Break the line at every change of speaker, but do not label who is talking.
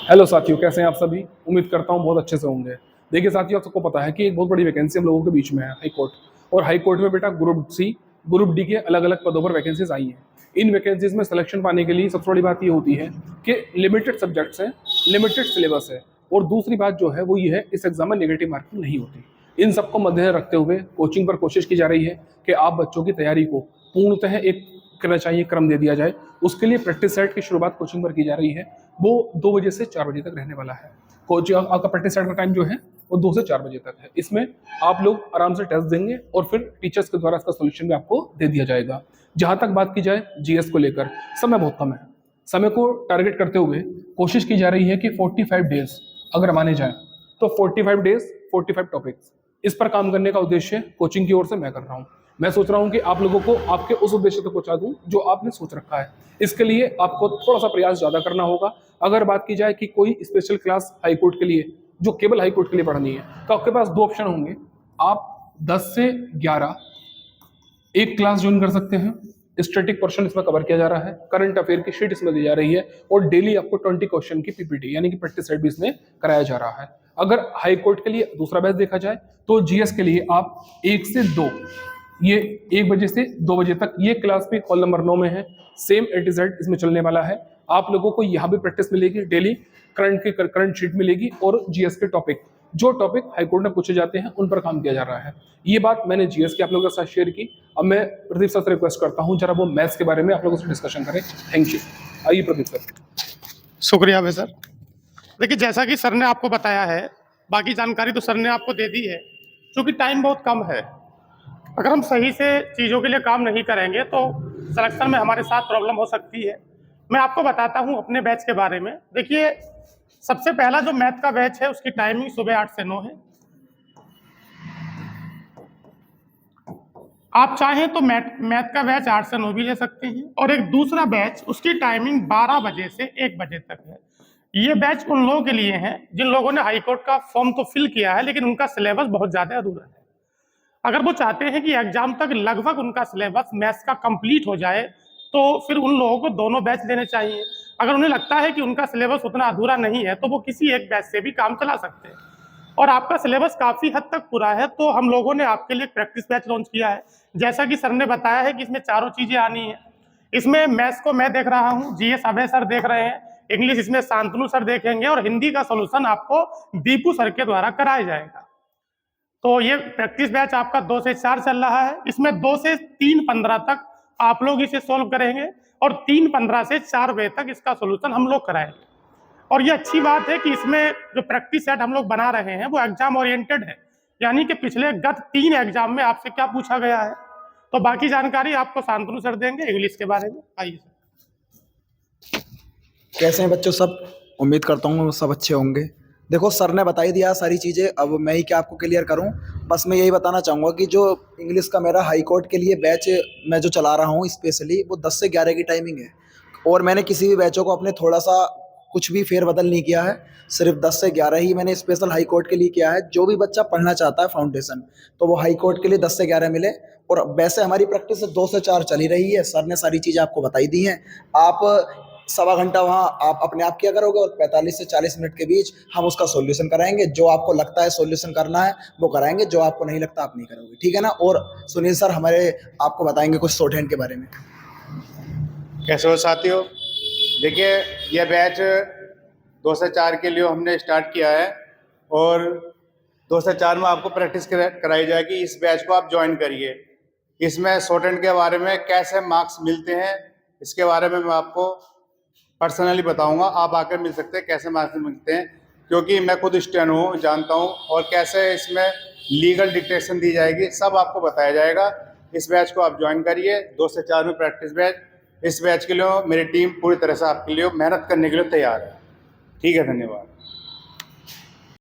Hello साथियों, कैसे हैं आप सभी। उम्मीद करता हूँ बहुत अच्छे से होंगे। देखिए साथियों, आप सबको पता है कि एक बहुत बड़ी वैकेंसी हम लोगों के बीच में है, हाई कोर्ट। और हाई कोर्ट में बेटा ग्रुप सी, ग्रुप डी के अलग अलग पदों पर वैकेंसीज आई हैं। इन वैकेंसीज में सिलेक्शन पाने के लिए सबसे बड़ी बात ये होती है कि लिमिटेड सब्जेक्ट्स हैं, लिमिटेड सिलेबस है। और दूसरी बात जो है वो ये है, इस एग्जाम में नेगेटिव मार्किंग नहीं होती। इन सबको मद्देनजर रखते हुए कोचिंग पर कोशिश की जा रही है कि आप बच्चों की तैयारी को पूर्णतः एक करना चाहिए क्रम दे दिया जाए। उसके लिए प्रैक्टिस सेट की शुरुआत कोचिंग पर की जा रही है। वो 2 बजे से 4 बजे तक रहने वाला है। कोचिंग आपका प्रैक्टिस सेट का टाइम जो है वो 2 से 4 बजे तक है। इसमें आप लोग आराम से टेस्ट देंगे और फिर टीचर्स के द्वारा इसका सोल्यूशन भी आपको दे दिया जाएगा। जहां तक बात की जाए जीएस को लेकर, समय बहुत कम है। समय को टारगेट करते हुए कोशिश की जा रही है कि 45 डेज अगर माने जाए तो 45 डेज 45 टॉपिक्स, इस पर काम करने का उद्देश्य कोचिंग की ओर से मैं कर रहा हूँ। मैं सोच रहा हूँ कि आप लोगों को आपके उस उद्देश्य तक पहुंचा दूं जो आपने सोच रखा है। इसके लिए आपको थोड़ा सा प्रयास ज्यादा करना होगा। अगर बात की जाए कि कोई स्पेशल क्लास हाई कोर्ट के लिए, जो केवल हाई कोर्ट के लिए पढ़नी है, तो आपके पास 2 ऑप्शन होंगे। आप 10 से 11 एक क्लास ज्वाइन कर सकते हैं। स्टैटिक पोर्शन इसमें कवर किया जा रहा है, करंट अफेयर की शीट इसमें दी जा रही है, और डेली आपको 20 क्वेश्चन की पीपीटी यानी कि प्रैक्टिस सेट भी इसमें कराया जा रहा है। अगर हाई कोर्ट के लिए दूसरा बैच देखा जाए तो जीएस के लिए आप 1 से 2, ये 1 बजे से 2 बजे तक ये क्लास भी हॉल नंबर 9 में है। सेम एटीजेड इसमें चलने वाला है। आप लोगों को यहाँ भी प्रैक्टिस मिलेगी, डेली करंट शीट मिलेगी, और जीएस के टॉपिक, जो टॉपिक हाईकोर्ट में पूछे जाते हैं उन पर काम किया जा रहा है। ये बात मैंने जीएस की आप लोगों के साथ शेयर की। अब मैं प्रदीप सर से रिक्वेस्ट करता हूँ जरा वो मैथ्स के बारे में आप लोगों से डिस्कशन करें। Thank you. आइए प्रदीप सर।
शुक्रिया भाई सर। देखिए, जैसा कि सर ने आपको बताया है, बाकी जानकारी तो सर ने आपको दे दी है। क्योंकि टाइम बहुत कम है, अगर हम सही से चीज़ों के लिए काम नहीं करेंगे तो सिलेक्शन में हमारे साथ प्रॉब्लम हो सकती है। मैं आपको बताता हूं अपने बैच के बारे में। देखिए, सबसे पहला जो मैथ का बैच है उसकी टाइमिंग सुबह 8 से 9 है। आप चाहें तो मैथ का बैच 8 से 9 भी ले सकते हैं, और एक दूसरा बैच उसकी टाइमिंग 12 बजे से 1 बजे तक है। ये बैच उन लोगों के लिए है जिन लोगों ने हाईकोर्ट का फॉर्म तो फिल किया है, लेकिन उनका सिलेबस बहुत ज़्यादा अधूरा है। अगर वो चाहते हैं कि एग्जाम तक लगभग उनका सिलेबस मैथ्स का कंप्लीट हो जाए, तो फिर उन लोगों को दोनों बैच लेने चाहिए। अगर उन्हें लगता है कि उनका सिलेबस उतना अधूरा नहीं है तो वो किसी एक बैच से भी काम चला सकते हैं। और आपका सिलेबस काफ़ी हद तक पूरा है, तो हम लोगों ने आपके लिए प्रैक्टिस बैच लॉन्च किया है। जैसा कि सर ने बताया है कि इसमें चारों चीज़ें आनी है। इसमें मैथ्स को मैं देख रहा हूँ, जीएस अभय सर देख रहे हैं, इंग्लिश इसमें शांतनु सर देखेंगे, और हिंदी का सोल्यूशन आपको दीपू सर के द्वारा कराया जाएगा। तो ये प्रैक्टिस बैच आपका 2 से 4 चल रहा है। इसमें 2 से 3:15 तक आप लोग इसे सॉल्व करेंगे, और 3:15 से 4 बजे तक इसका सोल्यूशन हम लोग कराएंगे। और ये अच्छी बात है कि इसमें जो प्रैक्टिस सेट हम लोग बना रहे हैं वो एग्जाम ओरिएंटेड है, यानी कि पिछले गत 3 एग्जाम में आपसे क्या पूछा गया है। तो बाकी जानकारी आपको शांतनु सर देंगे इंग्लिश के बारे में। आइए सर।
कैसे हैं बच्चों सब। उम्मीद करता हूँ सब अच्छे होंगे। देखो, सर ने बता ही दिया सारी चीज़ें, अब मैं ही क्या आपको क्लियर करूँ। बस मैं यही बताना चाहूँगा कि जो इंग्लिश का मेरा हाई कोर्ट के लिए बैच मैं जो चला रहा हूँ स्पेशली, वो 10 से 11 की टाइमिंग है। और मैंने किसी भी बैचों को अपने थोड़ा सा कुछ भी फेरबदल नहीं किया है। सिर्फ 10 से 11 ही मैंने स्पेशल हाई कोर्ट के लिए किया है। जो भी बच्चा पढ़ना चाहता है फाउंडेशन, तो वो हाई कोर्ट के लिए 10 से 11 मिले। और वैसे हमारी प्रैक्टिस 2 से 4 चली रही है। सर ने सारी चीज़ें आपको बताई दी हैं। आप 1.25 घंटा वहाँ आप अपने आप किया करोगे, और 45 से 40 मिनट के बीच हम उसका सॉल्यूशन कराएंगे। जो आपको लगता है सॉल्यूशन करना है वो कराएंगे, जो आपको नहीं लगता आप नहीं करोगे, ठीक है ना। और सुनील सर हमारे आपको बताएंगे कुछ शॉर्ट हैंड के बारे में।
कैसे हो साथियों। देखिए, यह बैच 2 से 4 के लिए हमने स्टार्ट किया है, और 2 से 4 में आपको प्रैक्टिस कराई जाएगी। इस बैच को आप ज्वाइन करिए। इसमें शॉर्ट हैंड के बारे में, कैसे मार्क्स मिलते हैं, इसके बारे में मैं आपको पर्सनली बताऊंगा। आप आकर मिल सकते हैं कैसे मार्क्स मिलते हैं, क्योंकि मैं खुद स्टेनो हूँ, जानता हूँ। और कैसे इसमें लीगल डिक्टेशन दी जाएगी, सब आपको बताया जाएगा। इस बैच को आप ज्वाइन करिए, 2 से 4 में प्रैक्टिस बैच। इस बैच के लिए मेरी टीम पूरी तरह से आपके लिए मेहनत करने के लिए तैयार है। ठीक है, धन्यवाद।